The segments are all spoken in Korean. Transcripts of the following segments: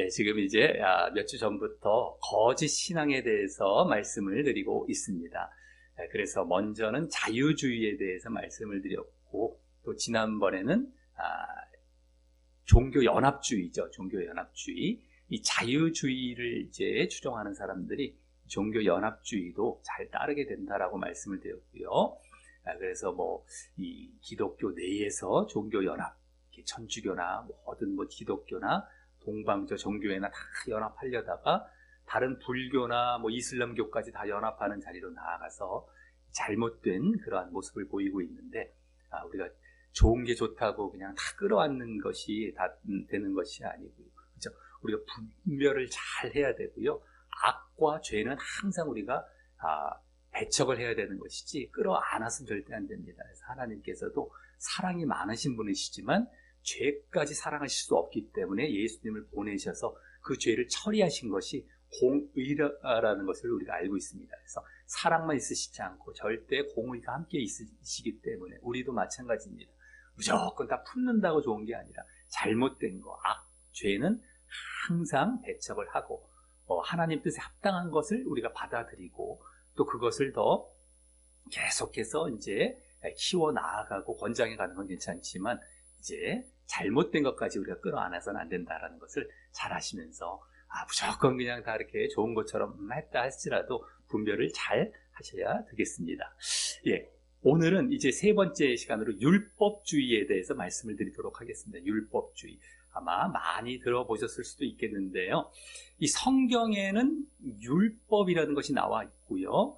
지금 이제 몇 주 전부터 거짓 신앙에 대해서 말씀을 드리고 있습니다. 그래서 먼저는 자유주의에 대해서 말씀을 드렸고, 또 지난번에는 종교연합주의죠. 종교연합주의. 이 자유주의를 이제 추종하는 사람들이 종교연합주의도 잘 따르게 된다라고 말씀을 드렸고요. 그래서 이 기독교 내에서 종교연합, 천주교나 모든 기독교나 동방조 종교회나 다 연합하려다가 다른 불교나 이슬람교까지 다 연합하는 자리로 나아가서 잘못된 그러한 모습을 보이고 있는데, 우리가 좋은 게 좋다고 그냥 다 끌어안는 것이 다 되는 것이 아니고요. 그렇죠? 우리가 분별을 잘 해야 되고요. 악과 죄는 항상 우리가 배척을 해야 되는 것이지 끌어안아서는 절대 안 됩니다. 그래서 하나님께서도 사랑이 많으신 분이시지만 죄까지 사랑하실 수 없기 때문에 예수님을 보내셔서 그 죄를 처리하신 것이 공의라는 것을 우리가 알고 있습니다. 그래서 사랑만 있으시지 않고 절대 공의가 함께 있으시기 때문에 우리도 마찬가지입니다. 무조건 다 품는다고 좋은 게 아니라 잘못된 거, 죄는 항상 배척을 하고 하나님 뜻에 합당한 것을 우리가 받아들이고 또 그것을 더 계속해서 이제 키워 나아가고 권장해 가는 건 괜찮지만 이제 잘못된 것까지 우리가 끌어안아서는 안 된다라는 것을 잘 아시면서 무조건 그냥 다 이렇게 좋은 것처럼 했다 할지라도 분별을 잘 하셔야 되겠습니다. 오늘은 이제 세 번째 시간으로 율법주의에 대해서 말씀을 드리도록 하겠습니다. 율법주의. 아마 많이 들어보셨을 수도 있겠는데요. 이 성경에는 율법이라는 것이 나와 있고요.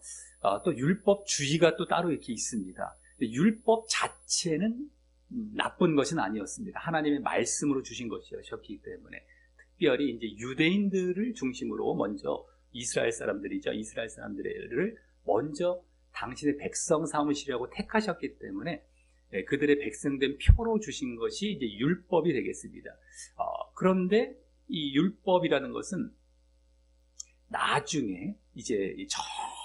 또 율법주의가 또 따로 이렇게 있습니다. 율법 자체는 나쁜 것은 아니었습니다. 하나님의 말씀으로 주신 것이었기 때문에 특별히 이제 유대인들을 중심으로 먼저 이스라엘 사람들이죠. 이스라엘 사람들을 먼저 당신의 백성 삼으시려고 택하셨기 때문에 그들의 백성된 표로 주신 것이 이제 율법이 되겠습니다. 그런데 이 율법이라는 것은 나중에 이제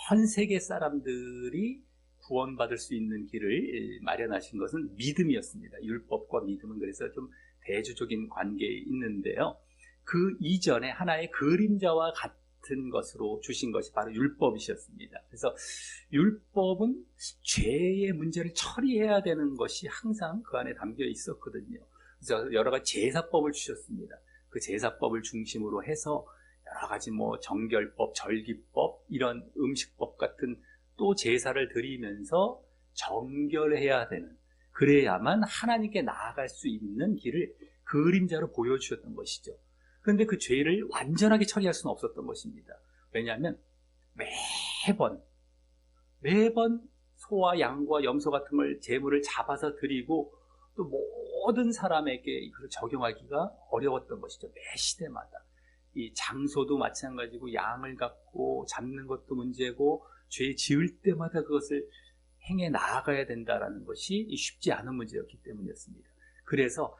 전 세계 사람들이 구원받을 수 있는 길을 마련하신 것은 믿음이었습니다. 율법과 믿음은 그래서 좀 대조적인 관계에 있는데요. 그 이전에 하나의 그림자와 같은 것으로 주신 것이 바로 율법이셨습니다. 그래서 율법은 죄의 문제를 처리해야 되는 것이 항상 그 안에 담겨 있었거든요. 그래서 여러 가지 제사법을 주셨습니다. 그 제사법을 중심으로 해서 여러 가지 정결법, 절기법, 이런 음식법 같은 또 제사를 드리면서 정결해야 되는, 그래야만 하나님께 나아갈 수 있는 길을 그림자로 보여주셨던 것이죠. 그런데 그 죄를 완전하게 처리할 수는 없었던 것입니다. 왜냐하면 매번 소와 양과 염소 같은 걸 제물을 잡아서 드리고 또 모든 사람에게 이걸 적용하기가 어려웠던 것이죠. 매 시대마다. 이 장소도 마찬가지고 양을 갖고 잡는 것도 문제고 죄 지을 때마다 그것을 행해 나아가야 된다는 것이 쉽지 않은 문제였기 때문이었습니다. 그래서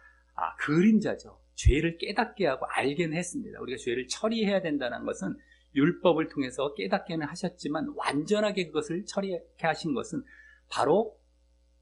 그림자죠. 죄를 깨닫게 하고 알게는 했습니다. 우리가 죄를 처리해야 된다는 것은 율법을 통해서 깨닫게는 하셨지만 완전하게 그것을 처리하게 하신 것은 바로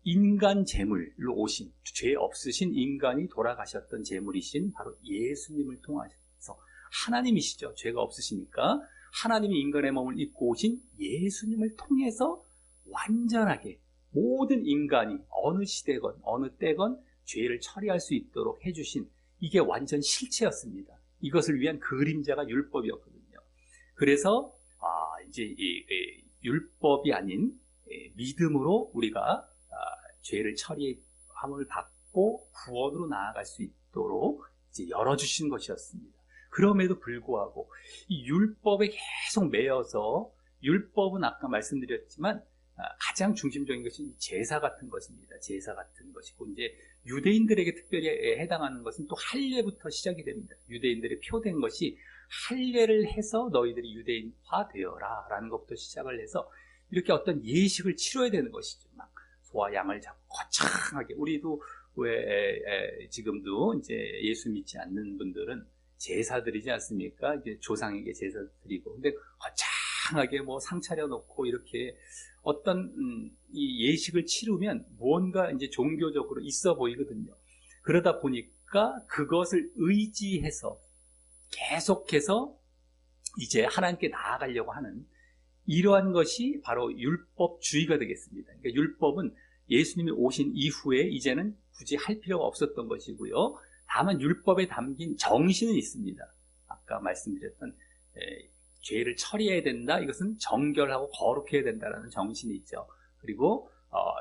인간 제물로 오신, 죄 없으신 인간이 돌아가셨던 제물이신 바로 예수님을 통하셔서, 하나님이시죠. 죄가 없으시니까 하나님이 인간의 몸을 입고 오신 예수님을 통해서 완전하게 모든 인간이 어느 시대건 어느 때건 죄를 처리할 수 있도록 해주신, 이게 완전 실체였습니다. 이것을 위한 그림자가 율법이었거든요. 그래서 이제 이 율법이 아닌 믿음으로 우리가 죄를 처리함을 받고 구원으로 나아갈 수 있도록 이제 열어주신 것이었습니다. 그럼에도 불구하고 이 율법에 계속 매여서, 율법은 아까 말씀드렸지만 가장 중심적인 것이 제사 같은 것입니다. 제사 같은 것이고, 이제 유대인들에게 특별히 해당하는 것은 또 할례부터 시작이 됩니다. 유대인들의 표된 것이 할례를 해서 너희들이 유대인화 되어라 라는 것부터 시작을 해서 이렇게 어떤 예식을 치러야 되는 것이죠. 막 소와 양을 잡고 거창하게, 우리도 지금도 이제 예수 믿지 않는 분들은 제사 드리지 않습니까? 이제 조상에게 제사 드리고, 근데 거창하게 상 차려놓고 이렇게 어떤 이 예식을 치르면 무언가 이제 종교적으로 있어 보이거든요. 그러다 보니까 그것을 의지해서 계속해서 이제 하나님께 나아가려고 하는 이러한 것이 바로 율법주의가 되겠습니다. 그러니까 율법은 예수님이 오신 이후에 이제는 굳이 할 필요가 없었던 것이고요. 다만 율법에 담긴 정신은 있습니다. 아까 말씀드렸던 죄를 처리해야 된다. 이것은 정결하고 거룩해야 된다라는 정신이 있죠. 그리고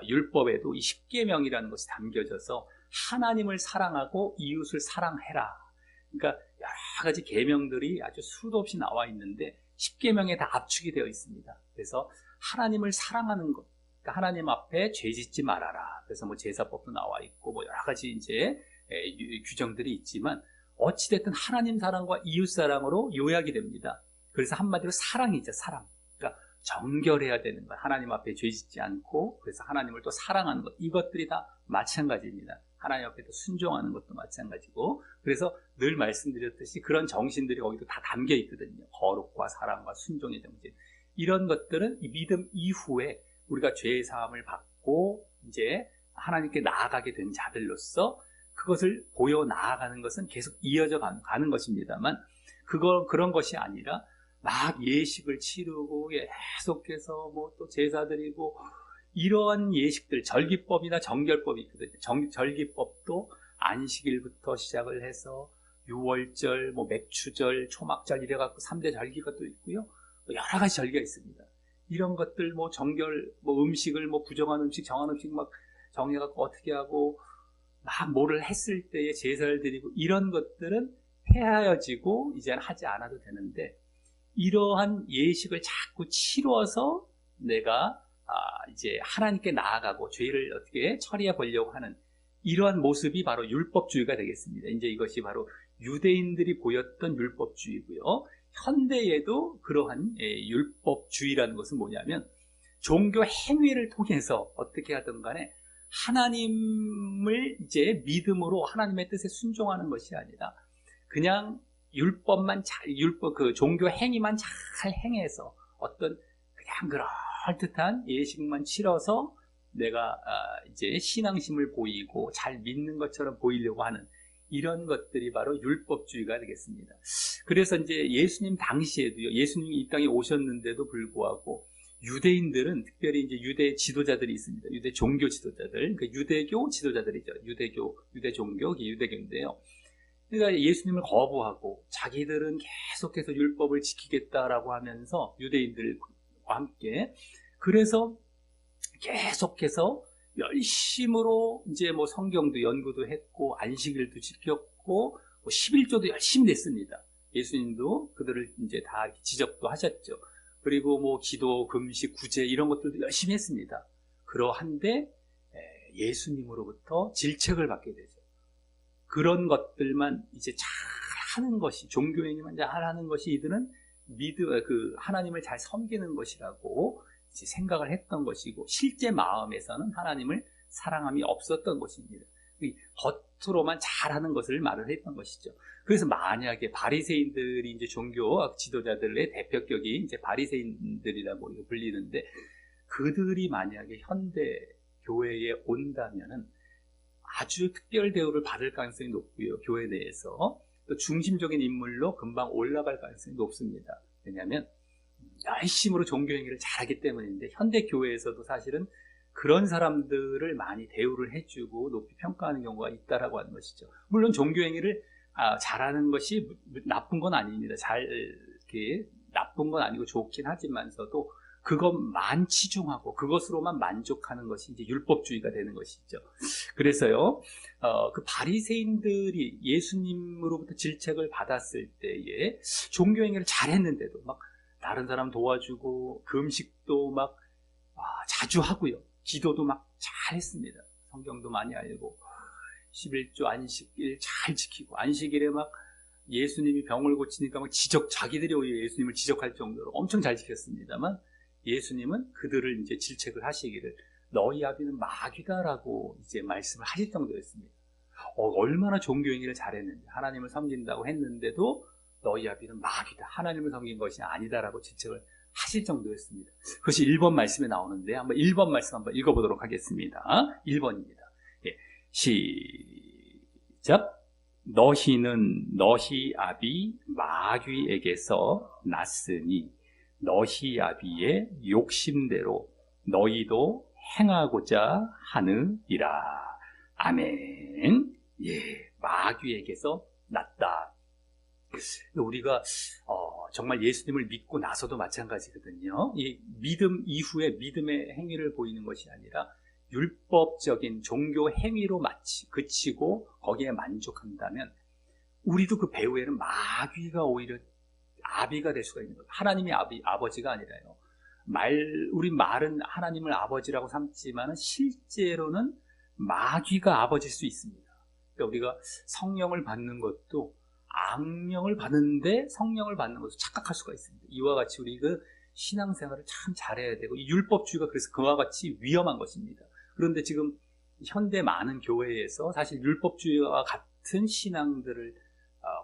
율법에도 이 십계명이라는 것이 담겨져서 하나님을 사랑하고 이웃을 사랑해라. 그러니까 여러 가지 계명들이 아주 수도 없이 나와 있는데 십계명에 다 압축이 되어 있습니다. 그래서 하나님을 사랑하는 것, 그러니까 하나님 앞에 죄 짓지 말아라. 그래서 뭐 제사법도 나와 있고 뭐 여러 가지 이제 규정들이 있지만 어찌됐든 하나님 사랑과 이웃 사랑으로 요약이 됩니다. 그래서 한마디로 사랑이죠, 사랑. 그러니까 정결해야 되는 것, 하나님 앞에 죄 짓지 않고 그래서 하나님을 또 사랑하는 것, 이것들이 다 마찬가지입니다. 하나님 앞에 또 순종하는 것도 마찬가지고, 그래서 늘 말씀드렸듯이 그런 정신들이 거기도 다 담겨 있거든요. 거룩과 사랑과 순종의 정신. 이런 것들은 이 믿음 이후에 우리가 죄의 사함을 받고 이제 하나님께 나아가게 된 자들로서 그것을 보여 나아가는 것은 계속 이어져 가는 것입니다만, 그런 것이 아니라 막 예식을 치르고 계속해서 뭐 또 제사 드리고 이러한 예식들, 절기법이나 정결법이 있거든요. 절기법도 안식일부터 시작을 해서 유월절, 뭐 맥추절, 초막절 이래갖고 3대 절기가 또 있고요. 여러 가지 절기가 있습니다. 이런 것들 뭐 정결, 뭐 음식을 뭐 부정한 음식, 정한 음식 막 정해갖고 어떻게 하고 막 뭐를 했을 때에 제사를 드리고 이런 것들은 폐하여지고 이제는 하지 않아도 되는데, 이러한 예식을 자꾸 치러서 내가 이제 하나님께 나아가고 죄를 어떻게 처리해 보려고 하는 이러한 모습이 바로 율법주의가 되겠습니다. 이제 이것이 바로 유대인들이 보였던 율법주의고요. 현대에도 그러한 율법주의라는 것은 뭐냐면 종교 행위를 통해서 어떻게 하든 간에 하나님을 이제 믿음으로 하나님의 뜻에 순종하는 것이 아니라 그냥 율법만 그 종교 행위만 잘 행해서 어떤 그냥 그럴듯한 예식만 치러서 내가 이제 신앙심을 보이고 잘 믿는 것처럼 보이려고 하는 이런 것들이 바로 율법주의가 되겠습니다. 그래서 이제 예수님 당시에도요, 예수님이 이 땅에 오셨는데도 불구하고 유대인들은 특별히 이제 유대 지도자들이 있습니다. 유대 종교 지도자들, 그 유대교 지도자들이죠. 유대 종교, 유대교인데요. 그러니까 예수님을 거부하고 자기들은 계속해서 율법을 지키겠다라고 하면서 유대인들과 함께 그래서 계속해서 열심으로 이제 뭐 성경도 연구도 했고 안식일도 지켰고 뭐 11조도 열심히 냈습니다. 예수님도 그들을 이제 다 지적도 하셨죠. 그리고 뭐 기도, 금식, 구제 이런 것들도 열심히 했습니다. 그러한데 예수님으로부터 질책을 받게 되죠. 그런 것들만 이제 잘 하는 것이, 종교행위만 잘 하는 것이 이들은 하나님을 잘 섬기는 것이라고 이제 생각을 했던 것이고, 실제 마음에서는 하나님을 사랑함이 없었던 것입니다. 겉으로만 잘하는 것을 말을 했던 것이죠. 그래서 만약에 바리새인들이 이제 종교 지도자들의 대표격이 이제 바리새인들이라고 불리는데, 그들이 만약에 현대 교회에 온다면은 아주 특별 대우를 받을 가능성이 높고요. 교회 내에서 또 중심적인 인물로 금방 올라갈 가능성이 높습니다. 왜냐하면 열심으로 종교행위를 잘하기 때문인데, 현대 교회에서도 사실은 그런 사람들을 많이 대우를 해주고 높이 평가하는 경우가 있다라고 하는 것이죠. 물론 종교행위를 잘하는 것이 나쁜 건 아닙니다. 이렇게 나쁜 건 아니고 좋긴 하지만서도 그것만 치중하고 그것으로만 만족하는 것이 이제 율법주의가 되는 것이죠. 그래서요, 그 바리새인들이 예수님으로부터 질책을 받았을 때에 종교행위를 잘했는데도 막 다른 사람 도와주고 금식도 막 자주 하고요, 기도도 막 잘했습니다. 성경도 많이 알고 11조 안식일 잘 지키고, 안식일에 막 예수님이 병을 고치니까 막 자기들이 오히려 예수님을 지적할 정도로 엄청 잘 지켰습니다만, 예수님은 그들을 이제 질책을 하시기를 너희 아비는 마귀다라고 이제 말씀을 하실 정도였습니다. 얼마나 종교행위를 잘했는지, 하나님을 섬긴다고 했는데도 너희 아비는 마귀다, 하나님을 섬긴 것이 아니다라고 질책을 하실 정도였습니다. 그것이 1번 말씀에 나오는데 한번 1번 말씀 한번 읽어보도록 하겠습니다. 1번입니다. 예, 시작. 너희는 너희 아비 마귀에게서 났으니 너희 아비의 욕심대로 너희도 행하고자 하느니라. 아멘. 예, 마귀에게서 났다. 우리가 정말 예수님을 믿고 나서도 마찬가지거든요. 이 믿음 이후에 믿음의 행위를 보이는 것이 아니라 율법적인 종교 행위로 그치고 거기에 만족한다면 우리도 그 배후에는 마귀가 오히려 아비가 될 수가 있는 거예요. 하나님이 아버지가 아니라요. 우리 말은 하나님을 아버지라고 삼지만 실제로는 마귀가 아버지일 수 있습니다. 그러니까 우리가 성령을 받는 것도 악령을 받는데 성령을 받는 것도 착각할 수가 있습니다. 이와 같이 우리 그 신앙생활을 참 잘해야 되고 이 율법주의가 그래서 그와 같이 위험한 것입니다. 그런데 지금 현대 많은 교회에서 사실 율법주의와 같은 신앙들을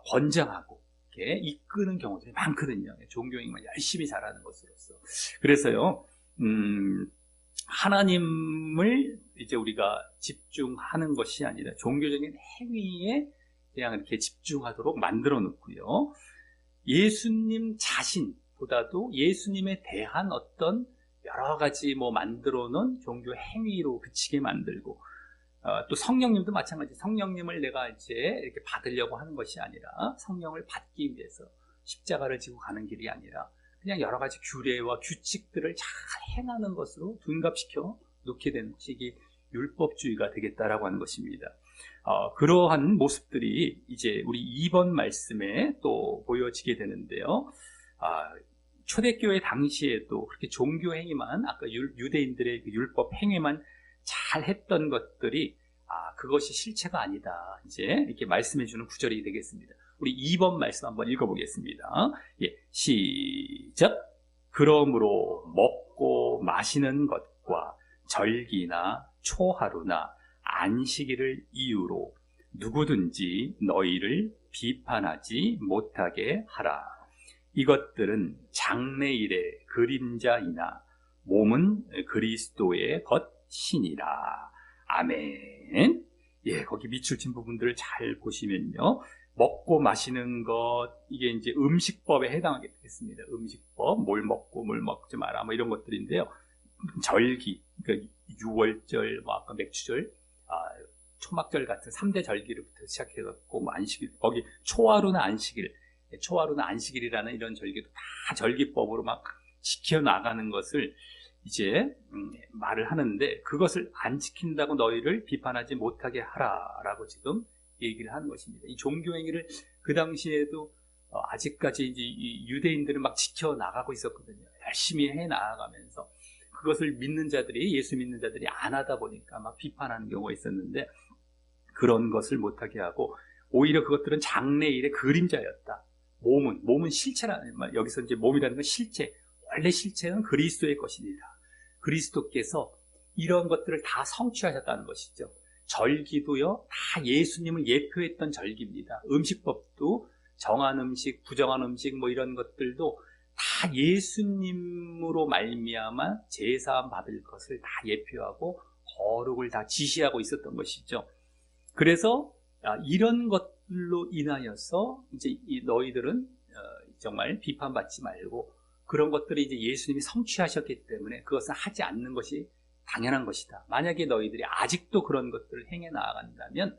권장하고 이렇게 이끄는 경우들이 많거든요. 종교행위만 열심히 잘하는 것으로서. 그래서요, 하나님을 이제 우리가 집중하는 것이 아니라 종교적인 행위에 그냥 이렇게 집중하도록 만들어 놓고요. 예수님 자신보다도 예수님에 대한 어떤 여러 가지 만들어 놓은 종교 행위로 그치게 만들고, 또 성령님도 마찬가지. 성령님을 내가 이제 이렇게 받으려고 하는 것이 아니라 성령을 받기 위해서 십자가를 지고 가는 길이 아니라 그냥 여러 가지 규례와 규칙들을 잘 행하는 것으로 둔갑시켜 놓게 되는 것이 이게 율법주의가 되겠다라고 하는 것입니다. 그러한 모습들이 이제 우리 2번 말씀에 또 보여지게 되는데요. 초대교회 당시에도 그렇게 종교 행위만, 아까 유대인들의 그 율법 행위만 잘 했던 것들이 그것이 실체가 아니다. 이제 이렇게 말씀해 주는 구절이 되겠습니다. 우리 2번 말씀 한번 읽어보겠습니다. 예, 시작. 그러므로 먹고 마시는 것과 절기나 초하루나 안식일을 이유로 누구든지 너희를 비판하지 못하게 하라. 이것들은 장래일의 그림자이나 몸은 그리스도의 것이니라. 아멘. 예, 거기 밑줄 부분들을 잘 보시면요. 먹고 마시는 것, 이게 이제 음식법에 해당하게 되겠습니다. 음식법, 뭘 먹고 뭘 먹지 마라, 이런 것들인데요. 절기, 그러니까 유월절, 아까 맥주절, 초막절 같은 3대 절기로부터 시작해갖고, 안식일, 거기 초하루나 안식일, 초하루나 안식일이라는 이런 절기도 다 절기법으로 막 지켜나가는 것을 이제 말을 하는데, 그것을 안 지킨다고 너희를 비판하지 못하게 하라라고 지금 얘기를 하는 것입니다. 이 종교행위를 그 당시에도 아직까지 이제 이 유대인들은 막 지켜나가고 있었거든요. 열심히 해 나아가면서 그것을 믿는 자들이, 예수 믿는 자들이 안 하다 보니까 막 비판하는 경우가 있었는데, 그런 것을 못하게 하고 오히려 그것들은 장래일의 그림자였다. 몸은 실체라는 말, 여기서 이제 몸이라는 건 실체, 원래 실체는 그리스도의 것입니다. 그리스도께서 이런 것들을 다 성취하셨다는 것이죠. 절기도요, 다 예수님을 예표했던 절기입니다. 음식법도 정한 음식, 부정한 음식 이런 것들도 다 예수님으로 말미암아 제사함 받을 것을 다 예표하고 거룩을 다 지시하고 있었던 것이죠. 그래서 이런 것들로 인하여서 이제 너희들은 정말 비판받지 말고, 그런 것들이 이제 예수님이 성취하셨기 때문에 그것은 하지 않는 것이 당연한 것이다. 만약에 너희들이 아직도 그런 것들을 행해 나아간다면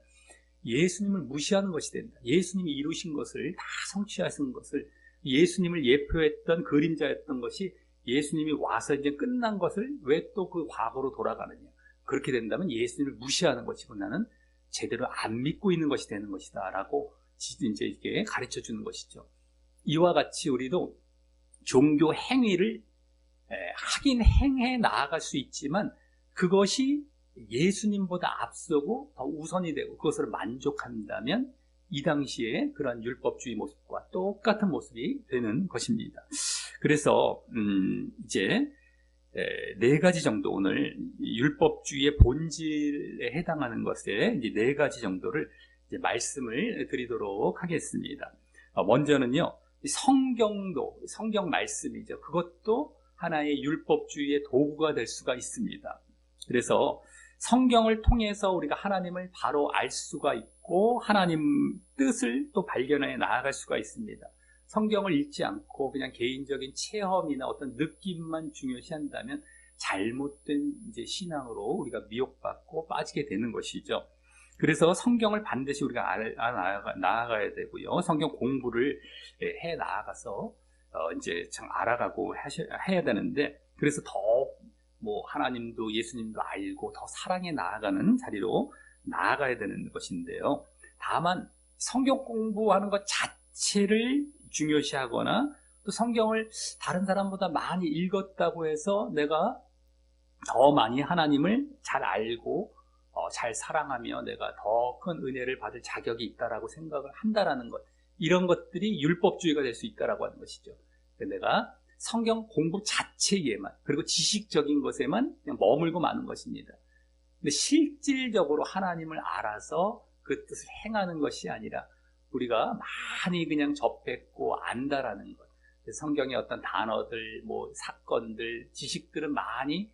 예수님을 무시하는 것이 된다. 예수님이 이루신 것을 다 성취하신 것을, 예수님을 예표했던 그림자였던 것이 예수님이 와서 이제 끝난 것을 왜 또 그 과거로 돌아가느냐. 그렇게 된다면 예수님을 무시하는 것이고 나는 제대로 안 믿고 있는 것이 되는 것이다 라고 이제 이게 가르쳐 주는 것이죠. 이와 같이 우리도 종교 행위를 하긴 행해 나아갈 수 있지만 그것이 예수님보다 앞서고 더 우선이 되고 그것을 만족한다면 이 당시에 그런 율법주의 모습과 똑같은 모습이 되는 것입니다. 그래서 이제 네 가지 정도, 오늘 율법주의의 본질에 해당하는 것에 이제 네 가지 정도를 이제 말씀을 드리도록 하겠습니다. 먼저는요, 성경도, 성경 말씀이죠. 그것도 하나의 율법주의의 도구가 될 수가 있습니다. 그래서 성경을 통해서 우리가 하나님을 바로 알 수가 있고 읽고 하나님 뜻을 또 발견해 나아갈 수가 있습니다. 성경을 읽지 않고 그냥 개인적인 체험이나 어떤 느낌만 중요시한다면 잘못된 이제 신앙으로 우리가 미혹받고 빠지게 되는 것이죠. 그래서 성경을 반드시 우리가 나아가야 되고요. 성경 공부를 해 나아가서 이제 참 알아가고 해야 되는데, 그래서 더 뭐 하나님도 예수님도 알고 더 사랑해 나아가는 자리로 나아가야 되는 것인데요. 다만 성경 공부하는 것 자체를 중요시하거나 또 성경을 다른 사람보다 많이 읽었다고 해서 내가 더 많이 하나님을 잘 알고 잘 사랑하며 내가 더 큰 은혜를 받을 자격이 있다라고 생각을 한다라는 것, 이런 것들이 율법주의가 될 수 있다라고 하는 것이죠. 내가 성경 공부 자체에만, 그리고 지식적인 것에만 그냥 머물고 마는 것입니다. 근데 실질적으로 하나님을 알아서 그 뜻을 행하는 것이 아니라 우리가 많이 그냥 접했고 안다라는 것. 성경의 어떤 단어들, 뭐 사건들, 지식들은 많이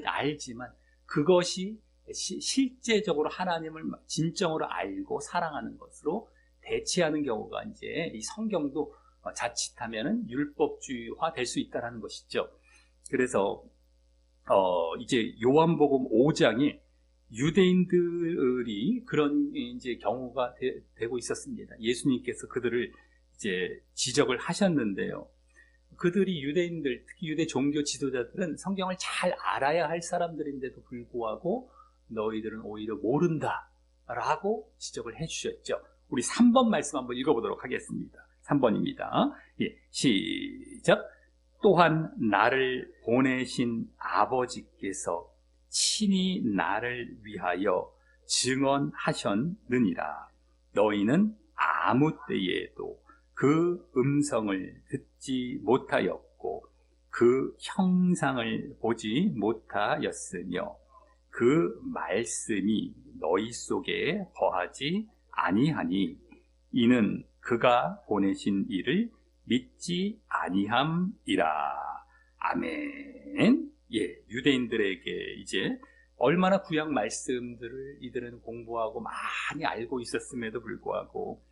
알지만 그것이 실제적으로 하나님을 진정으로 알고 사랑하는 것으로 대체하는 경우가 이제 이 성경도 자칫하면은 율법주의화 될 수 있다는 것이죠. 그래서 이제 요한복음 5장에 유대인들이 그런 이제 경우가 되고 있었습니다. 예수님께서 그들을 이제 지적을 하셨는데요. 그들이 유대인들, 특히 유대 종교 지도자들은 성경을 잘 알아야 할 사람들인데도 불구하고 너희들은 오히려 모른다라고 지적을 해주셨죠. 우리 3번 말씀 한번 읽어보도록 하겠습니다. 3번입니다. 예, 시작. 또한 나를 보내신 아버지께서 친히 나를 위하여 증언하셨느니라. 너희는 아무 때에도 그 음성을 듣지 못하였고 그 형상을 보지 못하였으며 그 말씀이 너희 속에 거하지 아니하니 이는 그가 보내신 이를 믿지 아니함이라. 아멘. 예, 유대인들에게 이제 얼마나 구약 말씀들을 이들은 공부하고 많이 알고 있었음에도 불구하고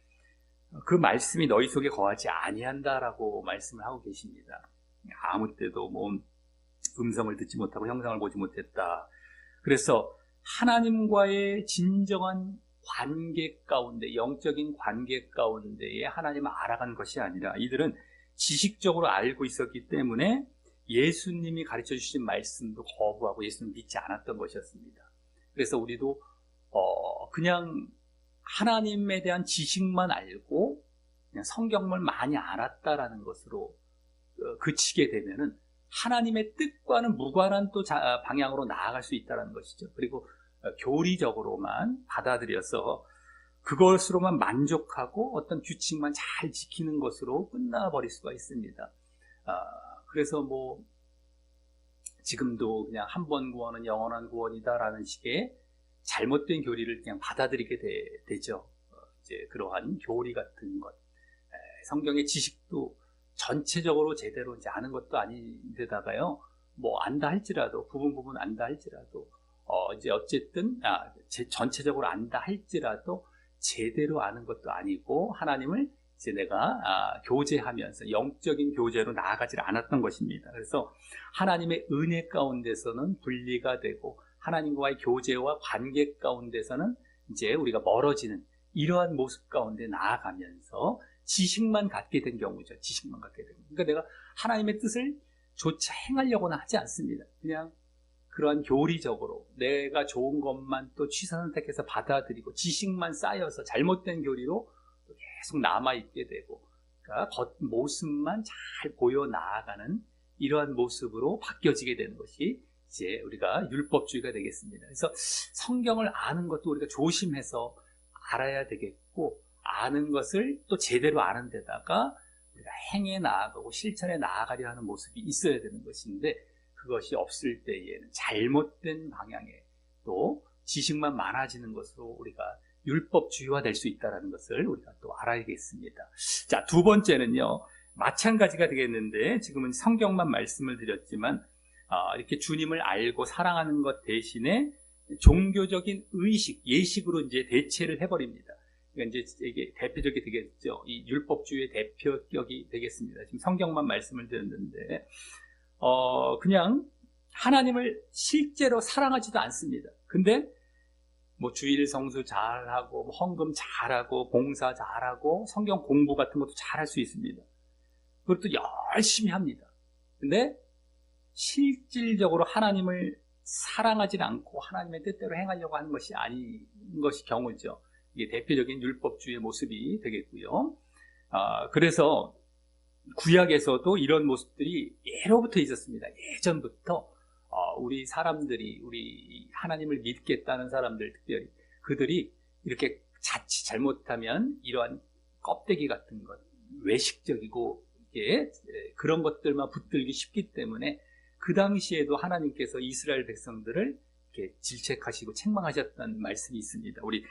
그 말씀이 너희 속에 거하지 아니한다라고 말씀을 하고 계십니다. 아무 때도 뭐 음성을 듣지 못하고 형상을 보지 못했다. 그래서 하나님과의 진정한 관계 가운데, 영적인 관계 가운데에 하나님을 알아간 것이 아니라 이들은 지식적으로 알고 있었기 때문에 예수님이 가르쳐 주신 말씀도 거부하고 예수님을 믿지 않았던 것이었습니다. 그래서 우리도 그냥 하나님에 대한 지식만 알고 그냥 성경을 많이 알았다라는 것으로 그치게 되면은 하나님의 뜻과는 무관한 또 방향으로 나아갈 수 있다는 것이죠. 그리고 교리적으로만 받아들여서 그것으로만 만족하고 어떤 규칙만 잘 지키는 것으로 끝나버릴 수가 있습니다. 그래서 뭐 지금도 그냥 한 번 구원은 영원한 구원이다라는 식의 잘못된 교리를 그냥 받아들이게 되죠. 이제 그러한 교리 같은 것, 성경의 지식도 전체적으로 제대로 이제 아는 것도 아닌데다가요, 뭐 안다 할지라도 부분 안다 할지라도 이제 어쨌든 전체적으로 안다 할지라도 제대로 아는 것도 아니고 하나님을 이제 내가 교제하면서 영적인 교제로 나아가지 않았던 것입니다. 그래서 하나님의 은혜 가운데서는 분리가 되고 하나님과의 교제와 관계 가운데서는 이제 우리가 멀어지는 이러한 모습 가운데 나아가면서 지식만 갖게 된 경우죠. 지식만 갖게 된. 그러니까 내가 하나님의 뜻을 조차 행하려고는 하지 않습니다. 그냥 그러한 교리적으로 내가 좋은 것만 또 취사선택해서 받아들이고 지식만 쌓여서 잘못된 교리로 계속 남아있게 되고, 그러니까 겉모습만 잘 보여 나아가는 이러한 모습으로 바뀌어지게 되는 것이 이제 우리가 율법주의가 되겠습니다. 그래서 성경을 아는 것도 우리가 조심해서 알아야 되겠고, 아는 것을 또 제대로 아는 데다가 우리가 행해 나아가고 실천해 나아가려 하는 모습이 있어야 되는 것인데, 그것이 없을 때에는 잘못된 방향에 또 지식만 많아지는 것으로 우리가 율법주의화 될 수 있다는 것을 우리가 또 알아야겠습니다. 자, 두 번째는요, 마찬가지가 되겠는데, 지금은 성경만 말씀을 드렸지만 이렇게 주님을 알고 사랑하는 것 대신에 종교적인 의식, 예식으로 이제 대체를 해버립니다. 그러니까 이제 이게 대표적이 되겠죠. 이 율법주의의 대표격이 되겠습니다. 지금 성경만 말씀을 드렸는데, 그냥 하나님을 실제로 사랑하지도 않습니다. 근데 뭐 주일 성수 잘하고, 뭐 헌금 잘하고, 봉사 잘하고, 성경 공부 같은 것도 잘할 수 있습니다. 그것도 열심히 합니다. 근데 실질적으로 하나님을 사랑하지 않고 하나님의 뜻대로 행하려고 하는 것이 아닌 것이 경우죠. 이게 대표적인 율법주의의 모습이 되겠고요. 그래서 구약에서도 이런 모습들이 예로부터 있었습니다. 예전부터 우리 사람들이, 우리 하나님을 믿겠다는 사람들, 특별히 그들이 이렇게 자칫 잘못하면 이러한 껍데기 같은 것, 외식적이고 이게 그런 것들만 붙들기 쉽기 때문에 그 당시에도 하나님께서 이스라엘 백성들을 이렇게 질책하시고 책망하셨다는 말씀이 있습니다. 우리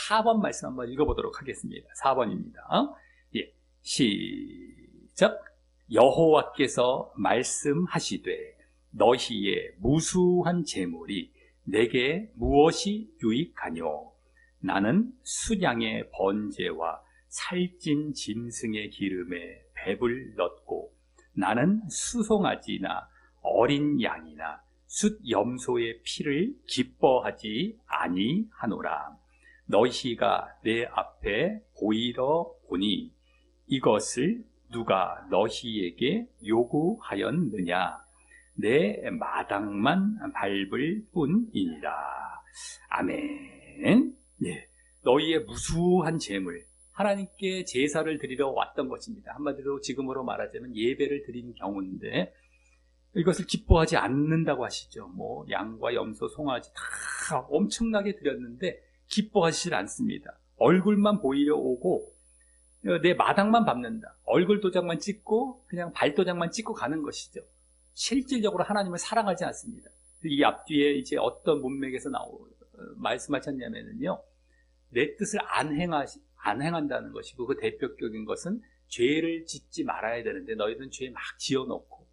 4번 말씀 한번 읽어보도록 하겠습니다. 4번입니다. 예, 시작. 여호와께서 말씀하시되 너희의 무수한 재물이 내게 무엇이 유익하뇨? 나는 순양의 번제와 살찐 짐승의 기름에 배불 넣고 나는 수송아지나 어린 양이나 숫 염소의 피를 기뻐하지 아니하노라. 너희가 내 앞에 보이러 오니 이것을 누가 너희에게 요구하였느냐? 내 마당만 밟을 뿐이니라. 아멘. 예, 너희의 무수한 재물, 하나님께 제사를 드리러 왔던 것입니다. 한마디로 지금으로 말하자면 예배를 드린 경우인데 이것을 기뻐하지 않는다고 하시죠. 뭐 양과 염소, 송아지 다 엄청나게 드렸는데 기뻐하시질 않습니다. 얼굴만 보이려 오고 내 마당만 밟는다. 얼굴 도장만 찍고 그냥 발도장만 찍고 가는 것이죠. 실질적으로 하나님을 사랑하지 않습니다. 이 앞뒤에 이제 어떤 문맥에서 말씀하셨냐면요, 내 뜻을 안 행한다는 것이고, 그 대표적인 것은 죄를 짓지 말아야 되는데 너희들은 죄 막 지어놓고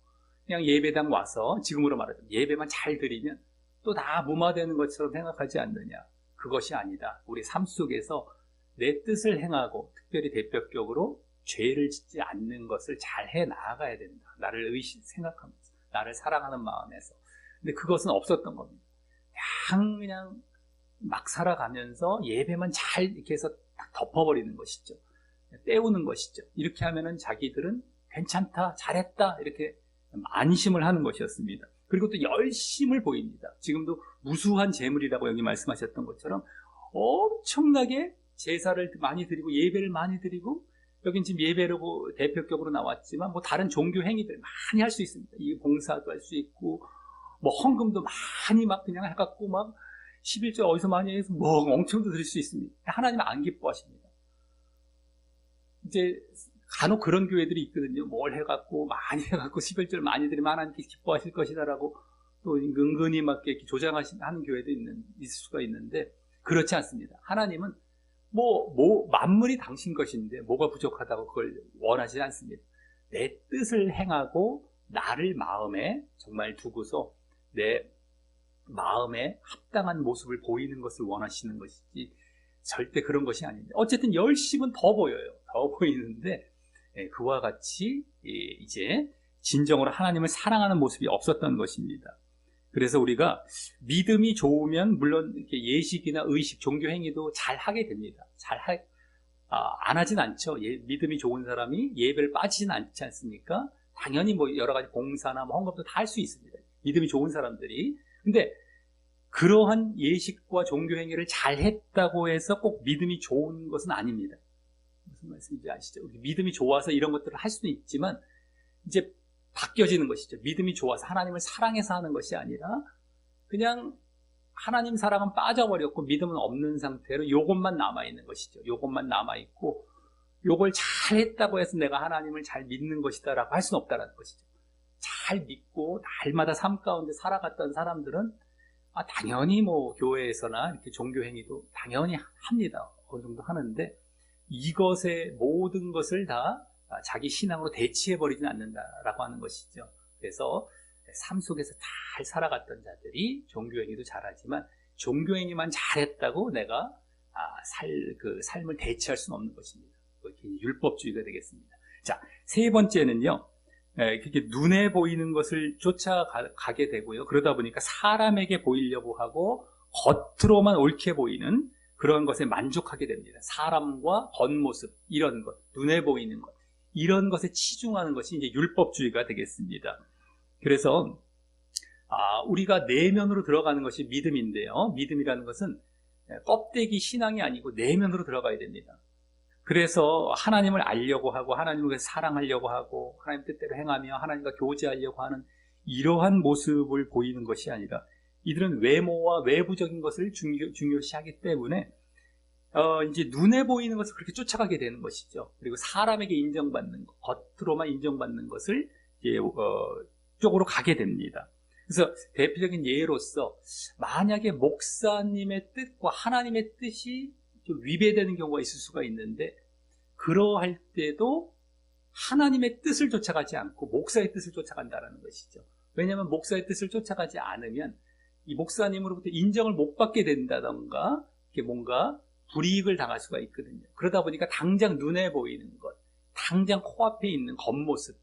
그냥 예배당 와서, 지금으로 말하자면 예배만 잘 드리면 또 다 무마되는 것처럼 생각하지 않느냐. 그것이 아니다. 우리 삶 속에서 내 뜻을 행하고 특별히 대표적으로 죄를 짓지 않는 것을 잘 해 나아가야 된다. 나를 생각하면서, 나를 사랑하는 마음에서. 근데 그것은 없었던 겁니다. 그냥 막 살아가면서 예배만 잘 이렇게 해서 딱 덮어버리는 것이죠. 때우는 것이죠. 이렇게 하면은 자기들은 괜찮다, 잘했다, 이렇게 안심을 하는 것이었습니다. 그리고 또 열심을 보입니다. 지금도 무수한 재물이라고 여기 말씀하셨던 것처럼 엄청나게 제사를 많이 드리고 예배를 많이 드리고, 여긴 지금 예배로 대표격으로 나왔지만 뭐 다른 종교 행위들 많이 할 수 있습니다. 이 봉사도 할 수 있고 뭐 헌금도 많이 막 그냥 해갖고 막 11조 어디서 많이 해서 뭐 엄청 드릴 수 있습니다. 하나님은 안 기뻐하십니다. 이제 간혹 그런 교회들이 있거든요. 뭘 해갖고 많이 해갖고 11조를 많이 드리면 하나님께 기뻐하실 것이다라고 또 은근히 막 이렇게 조장하는 교회도 있을 수가 있는데, 그렇지 않습니다. 하나님은 만물이 당신 것인데 뭐가 부족하다고 그걸 원하지 않습니다. 내 뜻을 행하고 나를 마음에 정말 두고서 내 마음에 합당한 모습을 보이는 것을 원하시는 것이지 절대 그런 것이 아닌데, 어쨌든 열심은 더 보여요. 더 보이는데 그와 같이 이제 진정으로 하나님을 사랑하는 모습이 없었던 것입니다. 그래서 우리가 믿음이 좋으면 물론 이렇게 예식이나 의식, 종교 행위도 잘 하게 됩니다. 안 하진 않죠. 믿음이 좋은 사람이 예배를 빠지진 않지 않습니까? 당연히 뭐 여러 가지 봉사나 뭐 헌금도 다 할 수 있습니다. 믿음이 좋은 사람들이. 근데 그러한 예식과 종교 행위를 잘 했다고 해서 꼭 믿음이 좋은 것은 아닙니다. 무슨 말씀인지 아시죠? 믿음이 좋아서 이런 것들을 할 수는 있지만 이제 바뀌어지는 것이죠. 믿음이 좋아서 하나님을 사랑해서 하는 것이 아니라 그냥 하나님 사랑은 빠져버렸고 믿음은 없는 상태로 요것만 남아있는 것이죠. 요것만 남아있고 요걸 잘했다고 해서 내가 하나님을 잘 믿는 것이다 라고 할 수는 없다는 것이죠. 잘 믿고 날마다 삶 가운데 살아갔던 사람들은 당연히 뭐 교회에서나 이렇게 종교 행위도 당연히 합니다. 어느 정도 하는데 이것의 모든 것을 다 자기 신앙으로 대치해버리진 않는다라고 하는 것이죠. 그래서 삶 속에서 잘 살아갔던 자들이 종교행위도 잘하지만 종교행위만 잘했다고 내가 그 삶을 대체할 수는 없는 것입니다. 그게 율법주의가 되겠습니다. 자, 세 번째는요. 그게 눈에 보이는 것을 쫓아가게 되고요. 그러다 보니까 사람에게 보이려고 하고 겉으로만 옳게 보이는 그런 것에 만족하게 됩니다. 사람과 겉모습, 이런 것, 눈에 보이는 것, 이런 것에 치중하는 것이 이제 율법주의가 되겠습니다. 그래서 우리가 내면으로 들어가는 것이 믿음인데요. 믿음이라는 것은 껍데기 신앙이 아니고 내면으로 들어가야 됩니다. 그래서 하나님을 알려고 하고 하나님을 사랑하려고 하고 하나님 뜻대로 행하며 하나님과 교제하려고 하는 이러한 모습을 보이는 것이 아니라 이들은 외모와 외부적인 것을 중요시하기 때문에 이제 눈에 보이는 것을 그렇게 쫓아가게 되는 것이죠. 그리고 사람에게 인정받는 것, 겉으로만 인정받는 것을 쪽으로 가게 됩니다. 그래서 대표적인 예로서 만약에 목사님의 뜻과 하나님의 뜻이 좀 위배되는 경우가 있을 수가 있는데 그러할 때도 하나님의 뜻을 쫓아가지 않고 목사의 뜻을 쫓아간다는 것이죠. 왜냐하면 목사의 뜻을 쫓아가지 않으면 이 목사님으로부터 인정을 못 받게 된다던가 이렇게 뭔가 불이익을 당할 수가 있거든요. 그러다 보니까 당장 눈에 보이는 것, 당장 코앞에 있는 겉모습,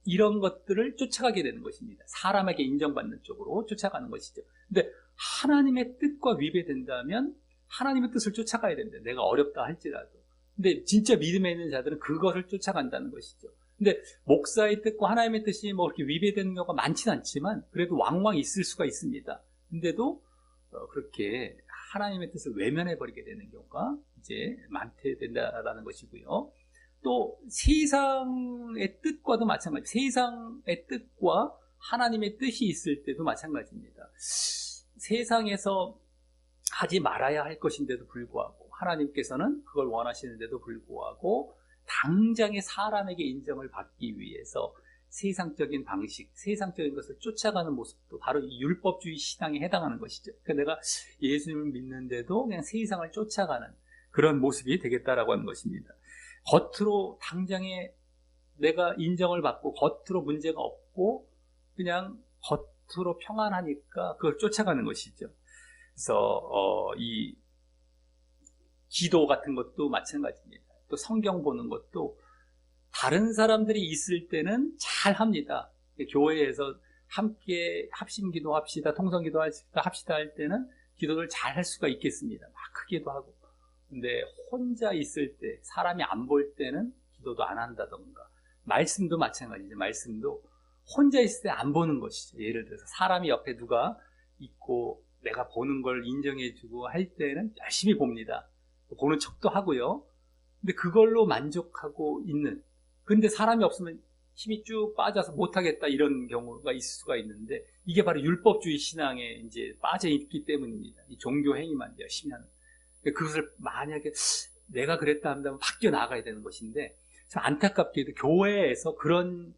이런 것들을 쫓아가게 되는 것입니다. 사람에게 인정받는 쪽으로 쫓아가는 것이죠. 근데 하나님의 뜻과 위배된다면 하나님의 뜻을 쫓아가야 됩니다. 내가 어렵다 할지라도. 근데 진짜 믿음에 있는 자들은 그것을 쫓아간다는 것이죠. 근데 목사의 뜻과 하나님의 뜻이 뭐 그렇게 위배되는 경우가 많지는 않지만 그래도 왕왕 있을 수가 있습니다. 근데도 그렇게 하나님의 뜻을 외면해버리게 되는 경우가 이제 많게 된다라는 것이고요. 또 세상의 뜻과도 마찬가지, 세상의 뜻과 하나님의 뜻이 있을 때도 마찬가지입니다. 세상에서 하지 말아야 할 것인데도 불구하고 하나님께서는 그걸 원하시는데도 불구하고 당장의 사람에게 인정을 받기 위해서 세상적인 방식, 세상적인 것을 쫓아가는 모습도 바로 이 율법주의 신앙에 해당하는 것이죠. 그러니까 내가 예수님을 믿는데도 그냥 세상을 쫓아가는 그런 모습이 되겠다라고 하는 것입니다. 겉으로 당장에 내가 인정을 받고 겉으로 문제가 없고 그냥 겉으로 평안하니까 그걸 쫓아가는 것이죠. 그래서 이 기도 같은 것도 마찬가지입니다. 또 성경 보는 것도 다른 사람들이 있을 때는 잘 합니다. 교회에서 함께 합심 기도합시다, 통성 기도합시다 할 때는 기도를 잘 할 수가 있겠습니다. 막 크게도 하고. 근데 혼자 있을 때, 사람이 안 볼 때는 기도도 안 한다던가. 말씀도 마찬가지죠. 말씀도 혼자 있을 때 안 보는 것이죠. 예를 들어서 사람이 옆에 누가 있고 내가 보는 걸 인정해주고 할 때는 열심히 봅니다. 보는 척도 하고요. 근데 그걸로 만족하고 있는. 근데 사람이 없으면 힘이 쭉 빠져서 못하겠다 이런 경우가 있을 수가 있는데 이게 바로 율법주의 신앙에 이제 빠져 있기 때문입니다. 이 종교 행위만 열심히 하는. 그것을 만약에 내가 그랬다 한다면 바뀌어 나가야 되는 것인데 참 안타깝게도 교회에서 그런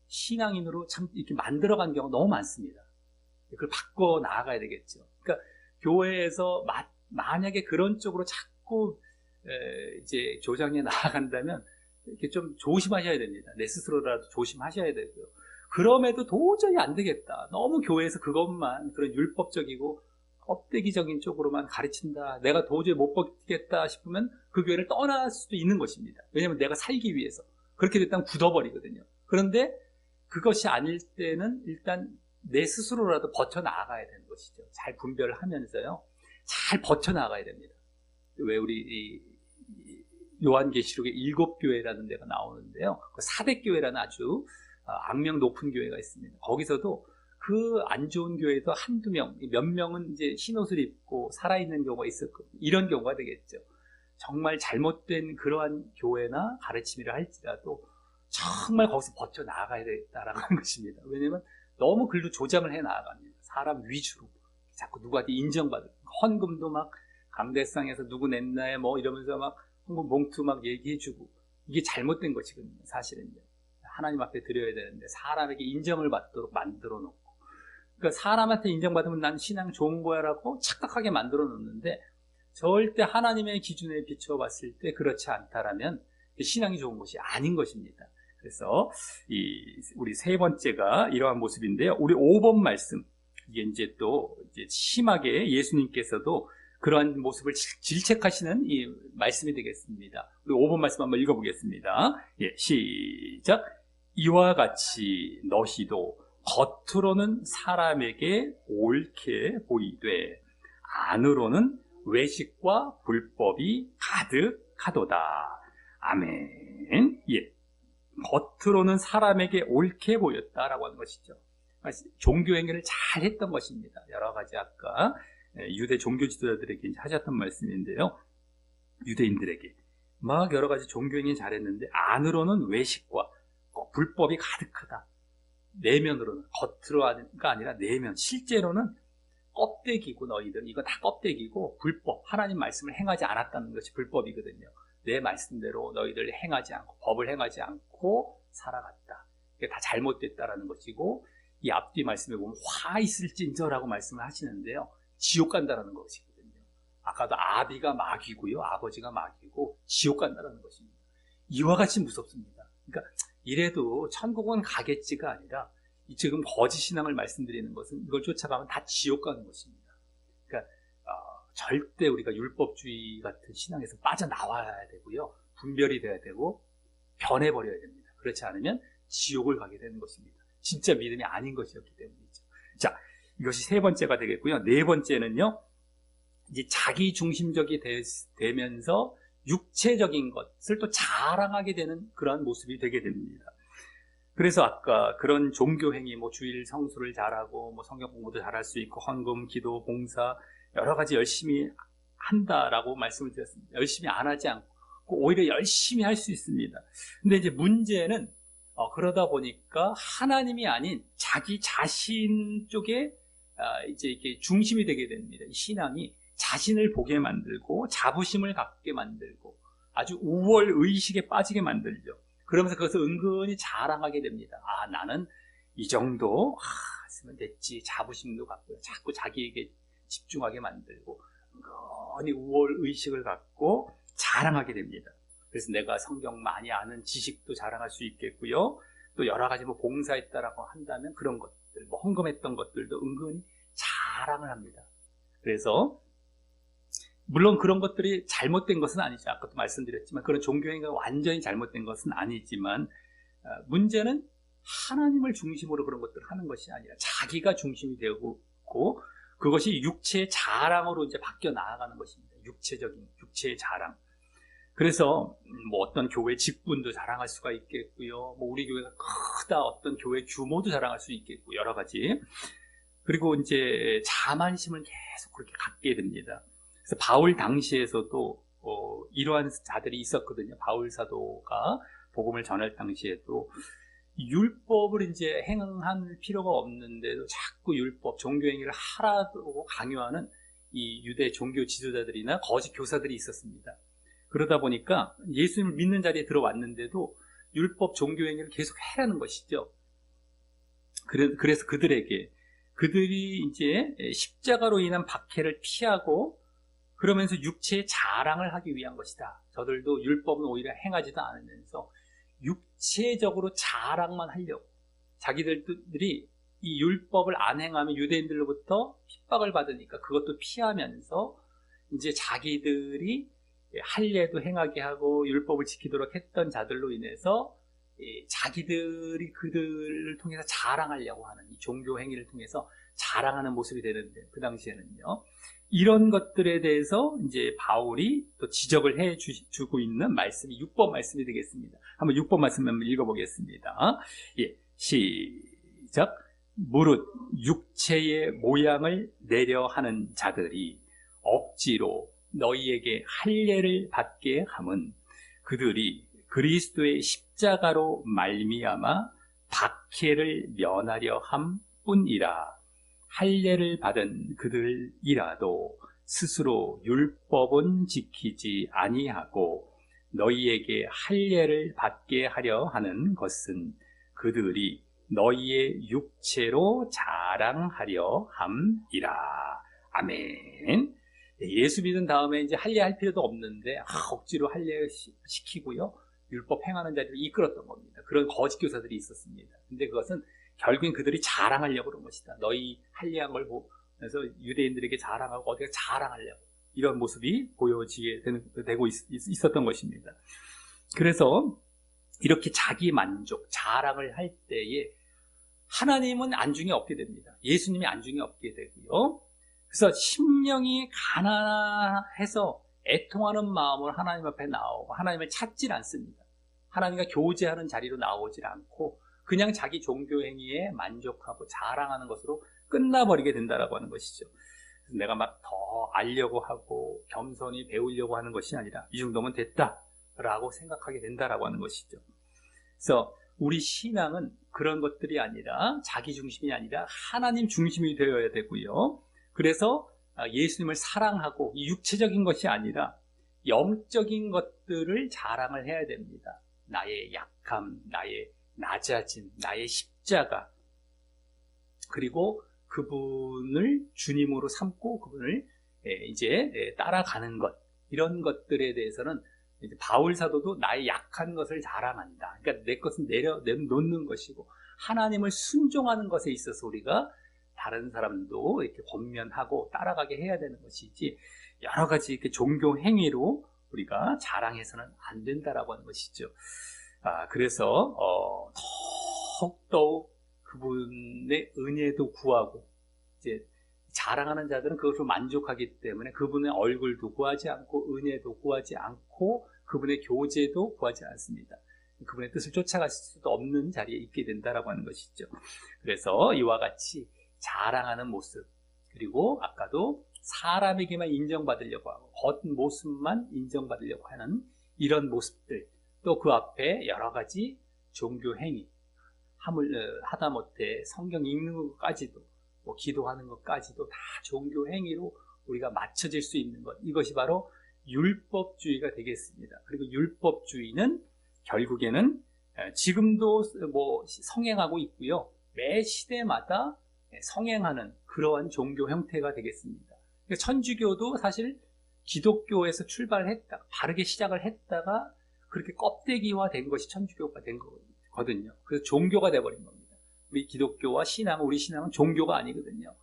신앙인으로 참 이렇게 만들어간 경우가 너무 많습니다. 그걸 바꿔 나가야 되겠죠. 그러니까 교회에서 만약에 그런 쪽으로 자꾸 이제 조장해 나아간다면 이렇게 좀 조심하셔야 됩니다. 내 스스로라도 조심하셔야 되고요. 그럼에도 도저히 안 되겠다. 너무 교회에서 그것만 그런 율법적이고 껍데기적인 쪽으로만 가르친다. 내가 도저히 못 버티겠다 싶으면 그 교회를 떠날 수도 있는 것입니다. 왜냐하면 내가 살기 위해서. 그렇게 됐다면 굳어버리거든요. 그런데 그것이 아닐 때는 일단 내 스스로라도 버텨나가야 되는 것이죠. 잘 분별을 하면서요. 잘 버텨나가야 됩니다. 왜 우리 요한계시록에 7교회라는 데가 나오는데요. 그 사대교회라는 아주 악명 높은 교회가 있습니다. 거기서도 그 안 좋은 교회에서 한두 명, 몇 명은 이제 흰옷을 입고 살아있는 경우가 있었거든요. 이런 경우가 되겠죠. 정말 잘못된 그러한 교회나 가르침이라 할지라도 정말 거기서 버텨나가야 되겠다라는 것입니다. 왜냐하면 너무 글로 조장을 해 나아갑니다. 사람 위주로. 자꾸 누구한테 인정받을. 헌금도 막 강대상에서 누구 냈나에 뭐 이러면서 막 헌금 봉투 막 얘기해주고. 이게 잘못된 것이거든요. 사실은요. 하나님 앞에 드려야 되는데 사람에게 인정을 받도록 만들어 놓고. 그러니까 사람한테 인정받으면 난 신앙 좋은 거야 라고 착각하게 만들어 놓는데 절대 하나님의 기준에 비춰봤을 때 그렇지 않다라면 신앙이 좋은 것이 아닌 것입니다. 그래서 우리 세 번째가 이러한 모습인데요. 우리 5번 말씀 이게 이제 또 이제 심하게 예수님께서도 그러한 모습을 질책하시는 이 말씀이 되겠습니다. 우리 5번 말씀 한번 읽어보겠습니다. 예, 시작. 이와 같이 너희도 겉으로는 사람에게 옳게 보이되 안으로는 외식과 불법이 가득하도다. 아멘. 예. 겉으로는 사람에게 옳게 보였다라고 하는 것이죠. 종교 행위를 잘 했던 것입니다. 여러 가지 아까 유대 종교 지도자들에게 이제 하셨던 말씀인데요. 유대인들에게 막 여러 가지 종교 행위 잘했는데 안으로는 외식과 불법이 가득하다. 내면으로는, 겉으로가 아니라 내면, 실제로는 껍데기고, 너희들 이거 다 껍데기고 불법, 하나님 말씀을 행하지 않았다는 것이 불법이거든요. 내 말씀대로 너희들 행하지 않고, 법을 행하지 않고 살아갔다. 이게 다 잘못됐다라는 것이고, 이 앞뒤 말씀에 보면 화 있을진저라고 말씀을 하시는데요, 지옥 간다라는 것이거든요. 아까도 아비가 마귀고요, 아버지가 마귀고 지옥 간다라는 것입니다. 이와 같이 무섭습니다. 그러니까 이래도 천국은 가겠지가 아니라 지금 거짓 신앙을 말씀드리는 것은 이걸 쫓아가면 다 지옥 가는 것입니다. 그러니까 절대 우리가 율법주의 같은 신앙에서 빠져나와야 되고요, 분별이 돼야 되고 변해버려야 됩니다. 그렇지 않으면 지옥을 가게 되는 것입니다. 진짜 믿음이 아닌 것이었기 때문이죠. 자, 이것이 세 번째가 되겠고요. 네 번째는요, 이제 자기 중심적이 되면서 육체적인 것을 또 자랑하게 되는 그러한 모습이 되게 됩니다. 그래서 아까 그런 종교 행위, 뭐 주일 성수를 잘하고, 뭐 성경 공부도 잘할 수 있고, 헌금, 기도, 봉사, 여러 가지 열심히 한다라고 말씀을 드렸습니다. 열심히 안 하지 않고, 오히려 열심히 할 수 있습니다. 근데 이제 문제는, 그러다 보니까 하나님이 아닌 자기 자신 쪽에, 이제 이렇게 중심이 되게 됩니다. 이 신앙이 자신을 보게 만들고, 자부심을 갖게 만들고, 아주 우월 의식에 빠지게 만들죠. 그러면서 그것을 은근히 자랑하게 됩니다. 아, 나는 이 정도 했으면 됐지. 자부심도 갖고요. 자꾸 자기에게 집중하게 만들고 은근히 우월 의식을 갖고 자랑하게 됩니다. 그래서 내가 성경 많이 아는 지식도 자랑할 수 있겠고요. 또 여러 가지 뭐 봉사했다라고 한다면 그런 것들, 뭐 헌금했던 것들도 은근히 자랑을 합니다. 그래서 물론 그런 것들이 잘못된 것은 아니죠. 아까도 말씀드렸지만 그런 종교행위가 완전히 잘못된 것은 아니지만, 문제는 하나님을 중심으로 그런 것들을 하는 것이 아니라 자기가 중심이 되고, 그것이 육체의 자랑으로 이제 바뀌어 나아가는 것입니다. 육체의 자랑. 그래서 뭐 어떤 교회 직분도 자랑할 수가 있겠고요. 뭐 우리 교회가 크다, 어떤 교회 규모도 자랑할 수 있겠고, 여러 가지. 그리고 이제 자만심을 계속 그렇게 갖게 됩니다. 그래서 바울 당시에서도 이러한 자들이 있었거든요. 바울 사도가 복음을 전할 당시에도 율법을 이제 행할 필요가 없는데도 자꾸 율법, 종교행위를 하라고 강요하는 이 유대 종교 지도자들이나 거짓 교사들이 있었습니다. 그러다 보니까 예수님을 믿는 자리에 들어왔는데도 율법, 종교행위를 계속 해라는 것이죠. 그래서 그들이 이제 십자가로 인한 박해를 피하고 그러면서 육체의 자랑을 하기 위한 것이다. 저들도 율법은 오히려 행하지도 않으면서 육체적으로 자랑만 하려고, 자기들이 이 율법을 안 행하면 유대인들로부터 핍박을 받으니까 그것도 피하면서 이제 자기들이 할례도 행하게 하고 율법을 지키도록 했던 자들로 인해서 자기들이 그들을 통해서 자랑하려고 하는 이 종교 행위를 통해서 자랑하는 모습이 되는데, 그 당시에는요, 이런 것들에 대해서 이제 바울이 또 지적을 해 주고 있는 말씀이 6번 말씀이 되겠습니다. 한번 6번 말씀 한번 읽어보겠습니다. 예, 시작. 무릇 육체의 모양을 내려 하는 자들이 억지로 너희에게 할례를 받게 함은 그들이 그리스도의 십자가로 말미암아 박해를 면하려 함뿐이라. 할례를 받은 그들이라도 스스로 율법은 지키지 아니하고 너희에게 할례를 받게 하려 하는 것은 그들이 너희의 육체로 자랑하려 함이라. 아멘. 예수 믿은 다음에 이제 할례할 필요도 없는데 억지로 할례 시키고요, 율법 행하는 자리를 이끌었던 겁니다. 그런 거짓 교사들이 있었습니다. 근데 그것은 결국엔 그들이 자랑하려고 그런 것이다. 너희 할례한 걸 보면서 유대인들에게 자랑하고 어디가 자랑하려고 이런 모습이 보여지게 되고 있었던 것입니다. 그래서 이렇게 자기 만족, 자랑을 할 때에 하나님은 안중에 없게 됩니다. 예수님이 안중에 없게 되고요. 그래서 심령이 가난해서 애통하는 마음으로 하나님 앞에 나오고 하나님을 찾질 않습니다. 하나님과 교제하는 자리로 나오질 않고 그냥 자기 종교 행위에 만족하고 자랑하는 것으로 끝나버리게 된다라고 하는 것이죠. 그래서 내가 막 더 알려고 하고 겸손히 배우려고 하는 것이 아니라 이 정도면 됐다라고 생각하게 된다라고 하는 것이죠. 그래서 우리 신앙은 그런 것들이 아니라 자기 중심이 아니라 하나님 중심이 되어야 되고요. 그래서 예수님을 사랑하고 육체적인 것이 아니라 영적인 것들을 자랑을 해야 됩니다. 나의 약함, 나의 낮아짐, 나의 십자가, 그리고 그분을 주님으로 삼고 그분을 이제 따라가는 것, 이런 것들에 대해서는 이제 바울 사도도 나의 약한 것을 자랑한다. 그러니까 내 것은 내려놓는 것이고 하나님을 순종하는 것에 있어서 우리가 다른 사람도 이렇게 권면하고 따라가게 해야 되는 것이지 여러 가지 이렇게 종교 행위로 우리가 자랑해서는 안 된다라고 하는 것이죠. 그래서 더욱더욱 그분의 은혜도 구하고 이제 자랑하는 자들은 그것으로 만족하기 때문에 그분의 얼굴도 구하지 않고 은혜도 구하지 않고 그분의 교제도 구하지 않습니다. 그분의 뜻을 쫓아갈 수도 없는 자리에 있게 된다라고 하는 것이죠. 그래서 이와 같이 자랑하는 모습, 그리고 아까도 사람에게만 인정받으려고 하고 겉모습만 인정받으려고 하는 이런 모습들, 또 그 앞에 여러 가지 종교 행위, 하다못해 성경 읽는 것까지도 기도하는 것까지도 다 종교 행위로 우리가 맞춰질 수 있는 것, 이것이 바로 율법주의가 되겠습니다. 그리고 율법주의는 결국에는 지금도 성행하고 있고요. 매 시대마다 성행하는 그러한 종교 형태가 되겠습니다. 천주교도 사실 기독교에서 출발했다, 바르게 시작을 했다가 그렇게 껍데기화 된 것이 천주교가 된 거거든요. 그래서 종교가 돼버린 겁니다. 우리 기독교와 신앙, 우리 신앙은 종교가 아니거든요.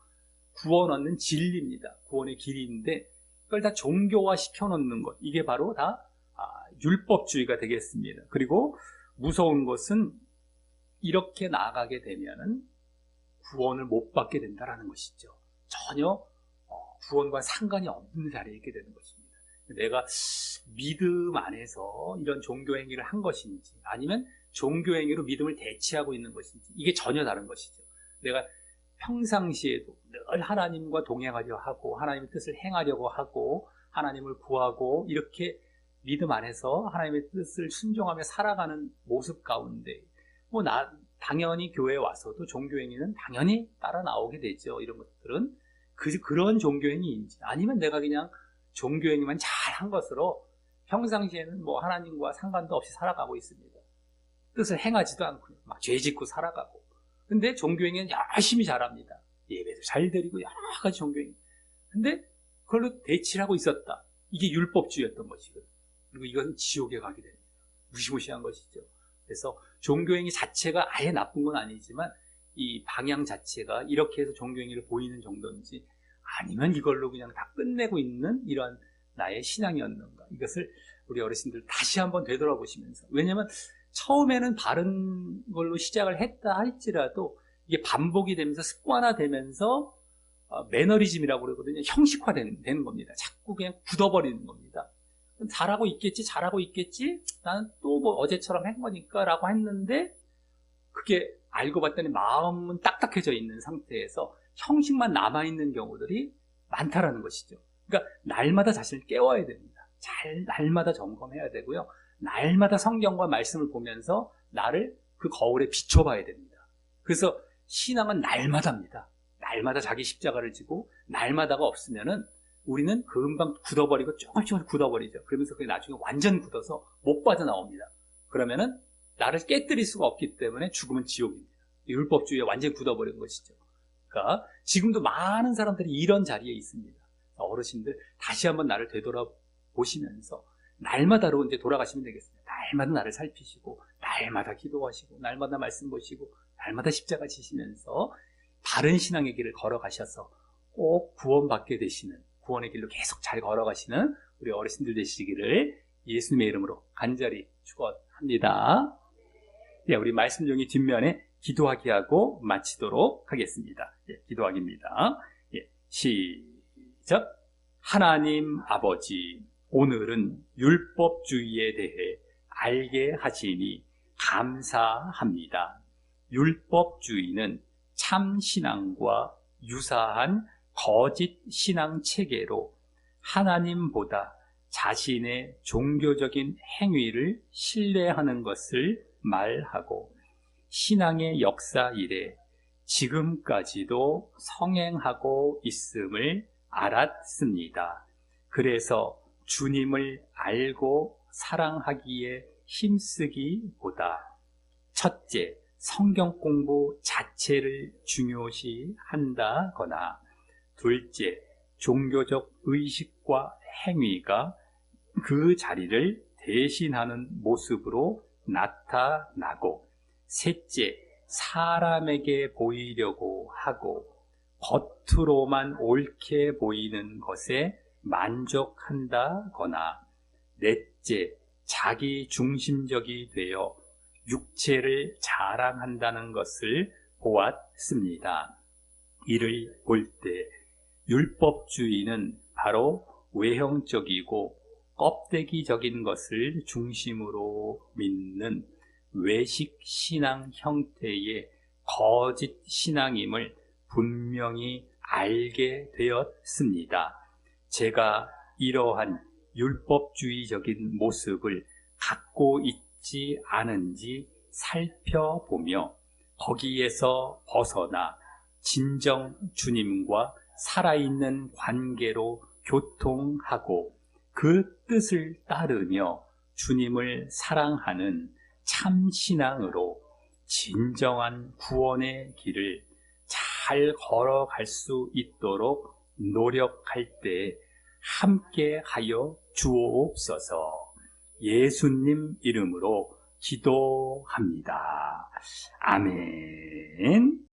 구원 얻는 진리입니다. 구원의 길인데 그걸 다 종교화 시켜놓는 것, 이게 바로 다 율법주의가 되겠습니다. 그리고 무서운 것은 이렇게 나아가게 되면은 구원을 못 받게 된다는 것이죠. 전혀 구원과 상관이 없는 자리에 있게 되는 것입니다. 내가 믿음 안에서 이런 종교 행위를 한 것인지 아니면 종교 행위로 믿음을 대체하고 있는 것인지, 이게 전혀 다른 것이죠. 내가 평상시에도 늘 하나님과 동행하려 하고 하나님의 뜻을 행하려고 하고 하나님을 구하고 이렇게 믿음 안에서 하나님의 뜻을 순종하며 살아가는 모습 가운데 당연히 교회에 와서도 종교 행위는 당연히 따라 나오게 되죠. 이런 것들은 그런 종교 행위인지 아니면 내가 그냥 종교 행위만 잘한 것으로 평상시에는 하나님과 상관도 없이 살아가고 있습니다. 뜻을 행하지도 않고요. 막 죄 짓고 살아가고. 근데 종교행위는 열심히 잘합니다. 예배도 잘 드리고 여러 가지 종교행위. 근데 그걸로 대치를 하고 있었다. 이게 율법주의였던 것이거든요. 그리고 이것은 지옥에 가게 됩니다. 무시무시한 것이죠. 그래서 종교행위 자체가 아예 나쁜 건 아니지만 이 방향 자체가 이렇게 해서 종교행위를 보이는 정도인지 아니면 이걸로 그냥 다 끝내고 있는 이러한 나의 신앙이었는가. 이것을 우리 어르신들 다시 한번 되돌아보시면서, 왜냐하면 처음에는 바른 걸로 시작을 했다 할지라도 이게 반복이 되면서 습관화되면서 매너리즘이라고 그러거든요. 형식화되는 겁니다. 자꾸 그냥 굳어버리는 겁니다. 잘하고 있겠지, 나는 또 어제처럼 한 거니까 라고 했는데 그게 알고 봤더니 마음은 딱딱해져 있는 상태에서 형식만 남아있는 경우들이 많다라는 것이죠. 그러니까 날마다 자신을 깨워야 됩니다. 날마다 점검해야 되고요. 날마다 성경과 말씀을 보면서 나를 그 거울에 비춰봐야 됩니다. 그래서 신앙은 날마다입니다. 날마다 자기 십자가를 지고 날마다가 없으면은 우리는 금방 굳어버리고 조금씩 굳어버리죠. 그러면서 그게 나중에 완전 굳어서 못 빠져나옵니다. 그러면은 나를 깨뜨릴 수가 없기 때문에 죽으면 지옥입니다. 율법주의에 완전히 굳어버린 것이죠. 그러니까 지금도 많은 사람들이 이런 자리에 있습니다. 어르신들 다시 한번 나를 되돌아보시면서 날마다로 이제 돌아가시면 되겠습니다. 날마다 나를 살피시고, 날마다 기도하시고, 날마다 말씀 보시고, 날마다 십자가 지시면서 바른 신앙의 길을 걸어가셔서 꼭 구원받게 되시는, 구원의 길로 계속 잘 걸어가시는 우리 어르신들 되시기를 예수님의 이름으로 간절히 축원합니다. 예, 우리 말씀 종이 뒷면에 기도하기 하고 마치도록 하겠습니다. 예, 기도하기입니다. 예, 시작. 하나님 아버지, 오늘은 율법주의에 대해 알게 하시니 감사합니다. 율법주의는 참신앙과 유사한 거짓 신앙 체계로 하나님보다 자신의 종교적인 행위를 신뢰하는 것을 말하고 신앙의 역사 이래 지금까지도 성행하고 있음을 알았습니다. 그래서 주님을 알고 사랑하기에 힘쓰기보다 첫째, 성경 공부 자체를 중요시 한다거나 둘째, 종교적 의식과 행위가 그 자리를 대신하는 모습으로 나타나고 셋째, 사람에게 보이려고 하고 겉으로만 옳게 보이는 것에 만족한다거나 넷째, 자기 중심적이 되어 육체를 자랑한다는 것을 보았습니다. 이를 볼 때 율법주의는 바로 외형적이고 껍데기적인 것을 중심으로 믿는 외식 신앙 형태의 거짓 신앙임을 분명히 알게 되었습니다. 제가 이러한 율법주의적인 모습을 갖고 있지 않은지 살펴보며 거기에서 벗어나 진정 주님과 살아있는 관계로 교통하고 그 뜻을 따르며 주님을 사랑하는 참신앙으로 진정한 구원의 길을 잘 걸어갈 수 있도록 노력할 때 함께 하여 주옵소서. 예수님 이름으로 기도합니다. 아멘.